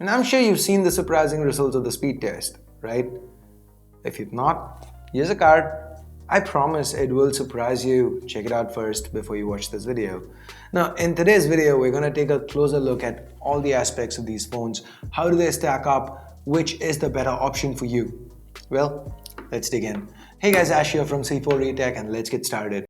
And I'm sure you've seen the surprising results of the speed test, right? If you've not, here's a card. I promise it will surprise you. Check it out first before you watch this video. Now, in today's video, we're going to take a closer look at all the aspects of these phones. How do they stack up? Which is the better option for you? Well, let's dig in. Hey guys, Ash here from C4eTech, and let's get started.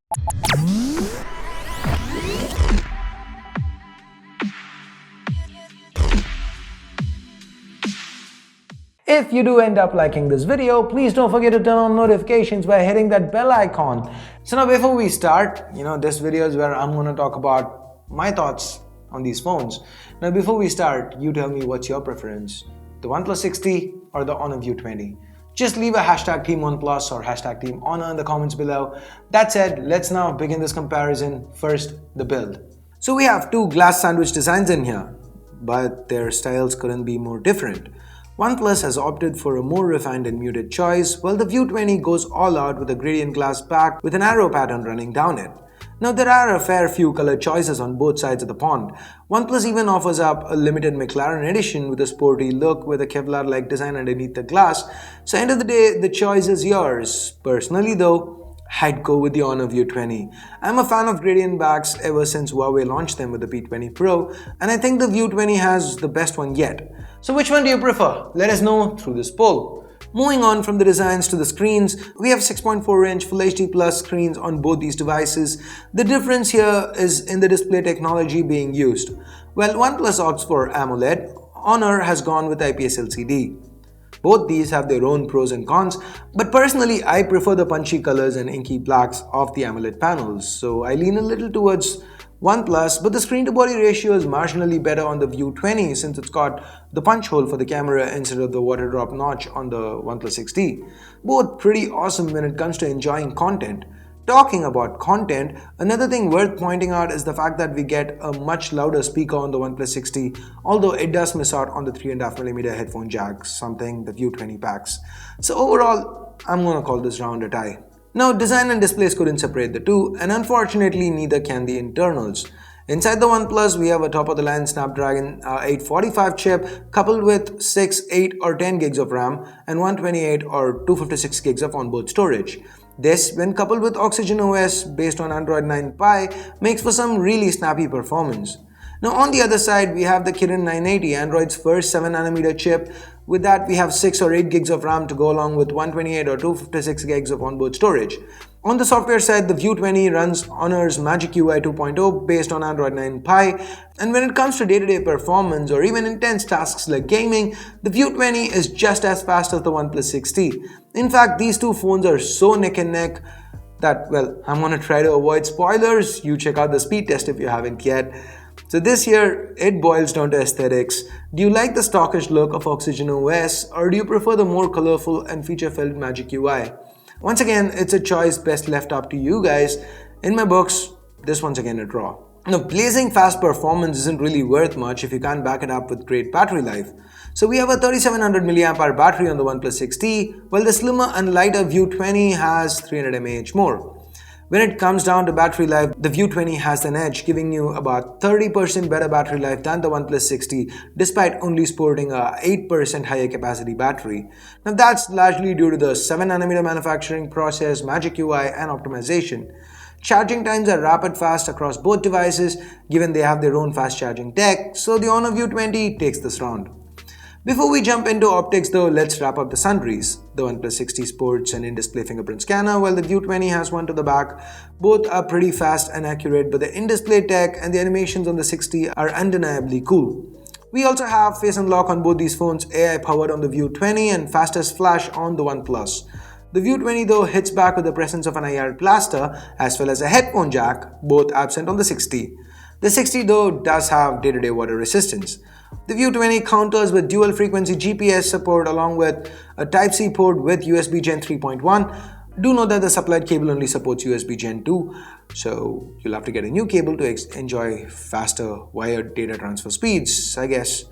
If you do end up liking this video, please don't forget to turn on notifications by hitting that bell icon. So now before we start, this video is where I'm going to talk about my thoughts on these phones. Now before we start, you tell me what's your preference, the OnePlus 6T or the Honor View 20? Just leave a hashtag Team OnePlus or hashtag Team Honor in the comments below. That said, let's now begin this comparison. First, the build. So we have two glass sandwich designs in here, but their styles couldn't be more different. OnePlus has opted for a more refined and muted choice, while the View 20 goes all out with a gradient glass back with an arrow pattern running down it. Now there are a fair few color choices on both sides of the pond. OnePlus even offers up a limited McLaren edition with a sporty look with a Kevlar-like design underneath the glass. So end of the day, the choice is yours. Personally though, I'd go with the Honor View 20. I'm a fan of gradient backs ever since Huawei launched them with the P20 Pro, and I think the View 20 has the best one yet. So which one do you prefer? Let us know through this poll. Moving on from the designs to the screens, we have 6.4-inch Full HD Plus screens on both these devices. The difference here is in the display technology being used. While OnePlus opts for AMOLED, Honor has gone with IPS LCD. Both these have their own pros and cons, but personally I prefer the punchy colors and inky blacks of the AMOLED panels, so I lean a little towards OnePlus, but the screen-to-body ratio is marginally better on the View 20 since it's got the punch hole for the camera instead of the water drop notch on the OnePlus 6T. Both pretty awesome when it comes to enjoying content. Talking about content, another thing worth pointing out is the fact that we get a much louder speaker on the OnePlus 6T, although it does miss out on the 3.5mm headphone jack, something the View 20 packs. So overall, I'm gonna call this round a tie. Now, design and displays couldn't separate the two, and unfortunately neither can the internals. Inside the OnePlus, we have a top-of-the-line Snapdragon 845 chip coupled with 6, 8 or 10 gigs of RAM and 128 or 256 gigs of onboard storage. This, when coupled with Oxygen OS based on Android 9 Pie, makes for some really snappy performance. Now on the other side, we have the Kirin 980, Android's first 7nm chip. With that, we have 6 or 8 gigs of RAM to go along with 128 or 256 gigs of onboard storage. On the software side, the View 20 runs Honor's Magic UI 2.0 based on Android 9 Pie, and when it comes to day-to-day performance or even intense tasks like gaming, the View 20 is just as fast as the OnePlus 6T. In fact, these two phones are so neck and neck that, well, I'm gonna try to avoid spoilers. You check out the speed test if you haven't yet. So this here, it boils down to aesthetics. Do you like the stockish look of Oxygen OS, or do you prefer the more colorful and feature-filled Magic UI? Once again, it's a choice best left up to you guys. In my books, this one's again a draw. Now, blazing fast performance isn't really worth much if you can't back it up with great battery life. So we have a 3700 mAh battery on the OnePlus 6T, while the slimmer and lighter View 20 has 300 mAh more. When it comes down to battery life, the View 20 has an edge, giving you about 30% better battery life than the OnePlus 6T, despite only sporting a 8% higher capacity battery. Now that's largely due to the 7nm manufacturing process, Magic UI and optimization. Charging times are rapid fast across both devices, given they have their own fast charging tech, so the Honor View 20 takes this round. Before we jump into optics though, let's wrap up the sundries. The OnePlus 6T sports an in-display fingerprint scanner, while the View 20 has one to the back. Both are pretty fast and accurate, but the in-display tech and the animations on the 6T are undeniably cool. We also have Face Unlock on both these phones, AI powered on the View 20 and fastest flash on the OnePlus. The View 20 though hits back with the presence of an IR blaster as well as a headphone jack, both absent on the 6T. The 6T though does have day-to-day water resistance. The View 20 counters with dual frequency GPS support along with a Type-C port with USB Gen 3.1. Do note that the supplied cable only supports USB Gen 2, so you'll have to get a new cable to enjoy faster wired data transfer speeds. I guess,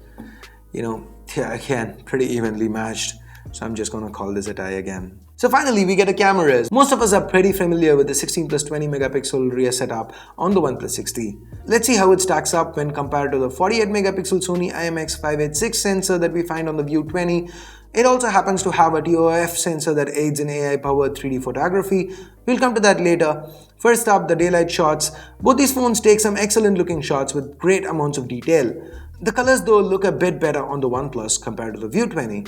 again, pretty evenly matched, so I'm just gonna call this a tie again. So finally, we get the cameras. Most of us are pretty familiar with the 16 plus 20 megapixel rear setup on the OnePlus 6T. Let's see how it stacks up when compared to the 48 megapixel Sony IMX586 sensor that we find on the View 20. It also happens to have a TOF sensor that aids in AI-powered 3D photography. We'll come to that later. First up, the daylight shots. Both these phones take some excellent looking shots with great amounts of detail. The colors though look a bit better on the OnePlus compared to the View 20.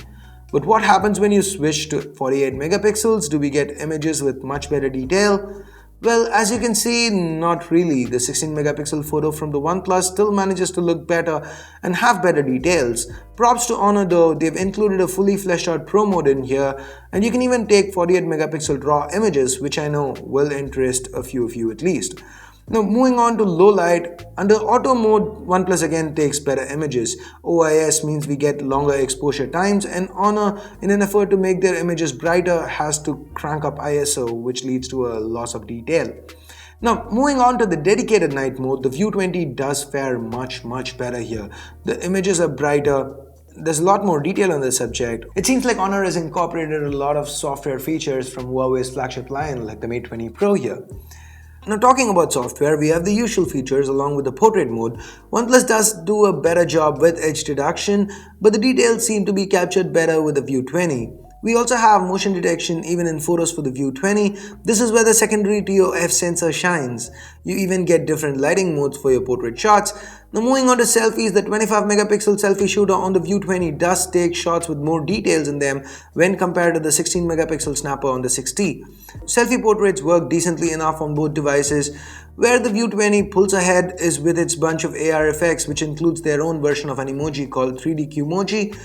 But what happens when you switch to 48 megapixels? Do we get images with much better detail? Well, as you can see, not really. The 16 megapixel photo from the OnePlus still manages to look better and have better details. Props to Honor though, they've included a fully fleshed out Pro mode in here, and you can even take 48 megapixel raw images, which I know will interest a few of you at least. Now moving on to low light, under auto mode, OnePlus again takes better images. OIS means we get longer exposure times, and Honor, in an effort to make their images brighter, has to crank up ISO, which leads to a loss of detail. Now moving on to the dedicated night mode, the View 20 does fare much better here. The images are brighter. There's a lot more detail on the subject. It seems like Honor has incorporated a lot of software features from Huawei's flagship line like the Mate 20 Pro here. Now talking about software, we have the usual features along with the portrait mode. OnePlus does do a better job with edge detection, but the details seem to be captured better with the View 20. We also have motion detection even in photos for the View 20. This is where the secondary TOF sensor shines. You even get different lighting modes for your portrait shots. Now moving on to selfies, the 25 megapixel selfie shooter on the View 20 does take shots with more details in them when compared to the 16 megapixel snapper on the 6T. Selfie portraits work decently enough on both devices. Where the View 20 pulls ahead is with its bunch of AR effects, which includes their own version of an emoji called 3D Qmoji.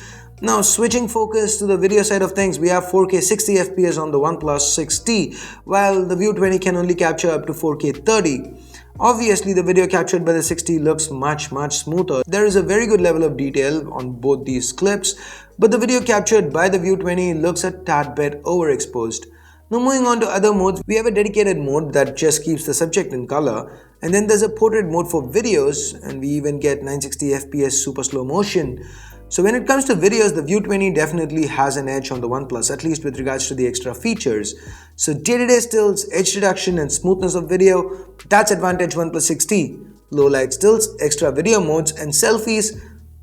Now switching focus to the video side of things, we have 4K 60 FPS on the OnePlus 6T, while the View 20 can only capture up to 4K 30. Obviously, the video captured by the 6T looks much smoother. There is a very good level of detail on both these clips, but the video captured by the View 20 looks a tad bit overexposed. Now moving on to other modes, we have a dedicated mode that just keeps the subject in color, and then there's a portrait mode for videos, and we even get 960 FPS super slow motion. So when it comes to videos, the View 20 definitely has an edge on the OnePlus, at least with regards to the extra features. So day-to-day stills, edge reduction and smoothness of video, that's advantage OnePlus 6T. Low light stills, extra video modes and selfies,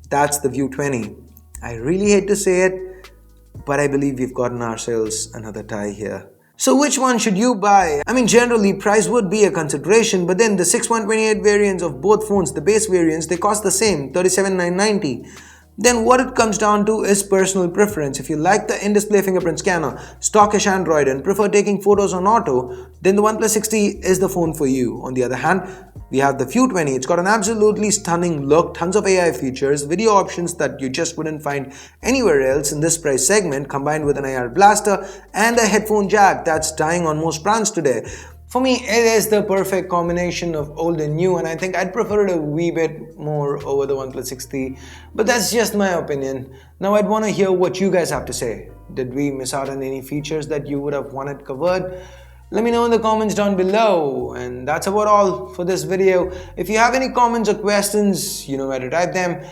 that's the View 20. I really hate to say it, but I believe we've gotten ourselves another tie here. So which one should you buy? I mean, generally price would be a consideration, but then the 6128 variants of both phones, the base variants, they cost the same, $37,990. Then what it comes down to is personal preference. If you like the in-display fingerprint scanner, stockish Android and prefer taking photos on auto, then the OnePlus 6T is the phone for you. On the other hand, we have the View 20. It's got an absolutely stunning look, tons of AI features, video options that you just wouldn't find anywhere else in this price segment, combined with an IR blaster and a headphone jack that's dying on most brands today. For me, it is the perfect combination of old and new, and I think I'd prefer it a wee bit more over the OnePlus 6T, but that's just my opinion. Now I'd want to hear what you guys have to say. Did we miss out on any features that you would have wanted covered? Let me know in the comments down below. And that's about all for this video. If you have any comments or questions, you know where to type them.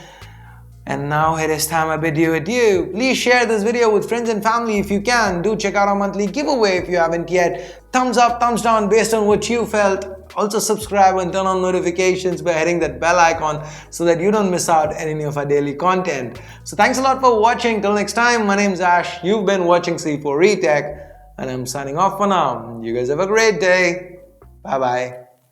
And now it is time I bid you adieu. Please share this video with friends and family if you can. Do check out our monthly giveaway if you haven't yet. Thumbs up, thumbs down based on what you felt. Also subscribe and turn on notifications by hitting that bell icon so that you don't miss out on any of our daily content. So thanks a lot for watching. Till next time, my name's Ash. You've been watching C4E Tech and I'm signing off for now. You guys have a great day. Bye bye.